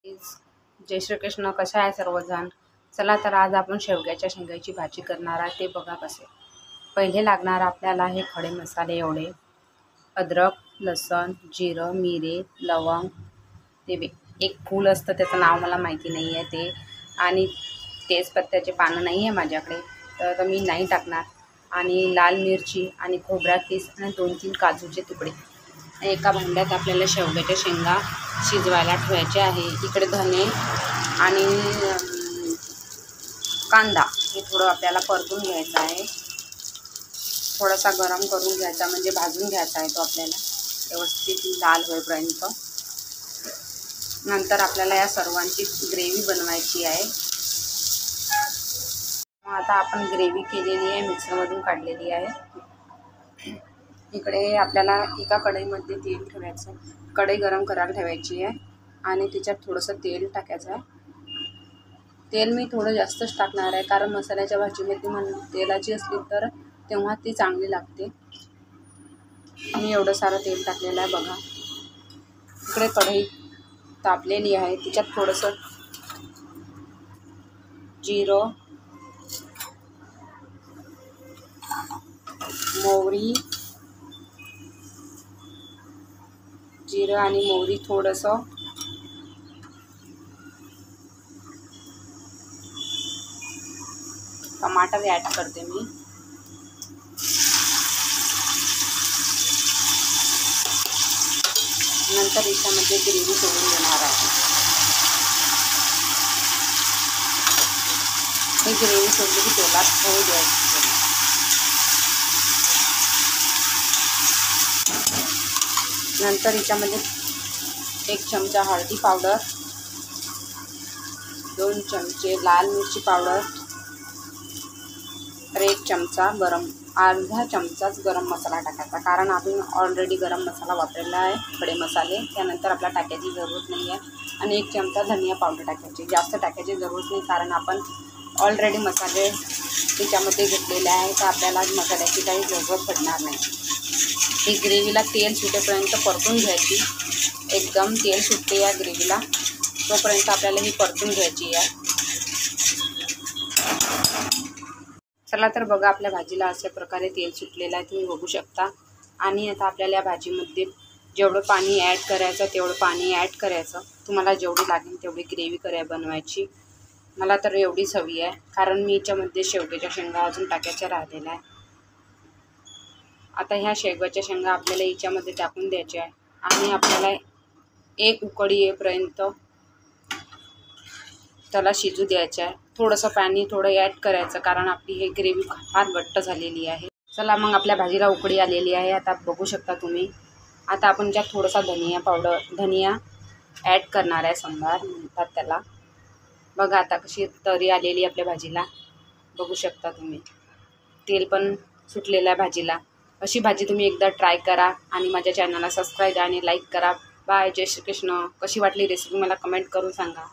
जय श्री कृष्ण. कशा आहे सर्वजण. चला तर आज आपण शेवग्याच्या शेंगाची भाजी करणार आहे. ते बघा कसे. पहिले लागणार आपल्याला हे खडे मसाले एवढे: अद्रक, लसण, जिरं, मिरे, लवंग, ते एक फूल असतं त्याचं नाव मला माहिती नाही आहे ते, आणि तेजपत्त्याचे पानं नाही आहे माझ्याकडे तर मी नाही टाकणार, आणि लाल मिरची आणि खोबरा किस आणि 2-3 काजूचे तुकडे. एका भांड्यात आपल्याला शेवग्याच्या शेंगा शिजवायला ठेवायचे आहे. इकडे धने आणि कांदा हे थोडं आपल्याला परतून घ्यायचं आहे. थोडासा गरम करून घ्यायचा, म्हणजे भाजून घ्यायचा आहे तो आपल्याला व्यवस्थित लाल होईपर्यंत. नंतर आपल्याला या सर्वांची ग्रेव्ही बनवायची आहे. आता आपण ग्रेव्ही केलेली आहे, मिक्सरमधून काढलेली आहे. इकडे आपल्याला एका कढईमध्ये तेल ठेवायचं. कढई गरम करायला ठेवायची आहे आणि त्याच्यात थोडंसं तेल टाकायचं आहे. तेल मी थोडं जास्तच टाकणार आहे, कारण मसाल्याच्या भाजीमध्ये तेलाची असली तर तेव्हा ती चांगली लागते. मी एवढं सारं तेल टाकलेलं आहे बघा. इकडे कढई तापलेली आहे, त्याच्यात थोडंसं जिरं, मोहरी, जिरं आणि मोहरी, थोडंसं टमाटर ॲड करते मी. नंतर याच्यामध्ये ग्रेव्ही सोडून देणार आहे. ही ग्रेव्ही सोडली की तेलात होऊ द्यायची. नंतर याच्यामध्ये 1 चमचा हळदी पावडर, 2 चमचे लाल मिरची पावडर, तर 1 चमचा अर्धा चमचाच गरम मसाला टाकायचा, कारण आपण ऑलरेडी गरम मसाला वापरलेला आहे, खडे मसाले. त्यानंतर आपल्याला टाकायची जरूरत नाही आहे. आणि 1 चमचा धनिया पावडर टाकायची. जास्त टाकायची जरूरत नाही, कारण आपण ऑलरेडी मसाले त्याच्यामध्ये घेतलेले आहे, तर आपल्याला मसाल्याची काही जरूरत पडणार नाही. ही ग्रेव्हीला तेल सुटेपर्यंत परतून घ्यायची. एकदम तेल सुटते या ग्रेव्हीला, तोपर्यंत आपल्याला ही परतून घ्यायची आहे. चला तर बघा, आपल्या भाजीला अशा प्रकारे तेल सुटलेलं आहे, तुम्ही बघू शकता. आणि आता आपल्याला या भाजीमध्ये जेवढं पाणी ॲड करायचं तेवढं पाणी ॲड करायचं. तुम्हाला जेवढी लागेल तेवढी ग्रेव्ही बनवायची. मला तर एवढीच हवी आहे, कारण मी याच्यामध्ये शेवग्याच्या शेंगा अजून टाकायच्या राहिलेल्या आहे. आता ह्या शेवग्याच्या शेंगा आपल्याला याच्यामध्ये टाकून द्यायच्या आहे आणि आपल्याला एक उकळी येईपर्यंत त्याला शिजू द्यायचं आहे. थोडंसं पाणी ॲड करायचं, कारण आपली ही ग्रेव्ही फार घट्ट झालेली आहे. चला मग, आपल्या भाजीला उकळी आलेली आहे. आता बघू शकता तुम्ही. आता आपण ज्यात थोडासा धनिया ॲड करणार आहे, संभार म्हणतात त्याला. बघा आता कशी तरी आलेली आपल्या भाजीला, बघू शकता तुम्ही. तेल पण सुटलेलं आहे भाजीला. अशी भाजी तुम्ही एकदा ट्राय करा आणि माझ्या चॅनलला सबस्क्राईब आणि लाईक करा. बाय. जय श्री कृष्ण. कशी वाटली रेसिपी मला कमेंट करून सांगा.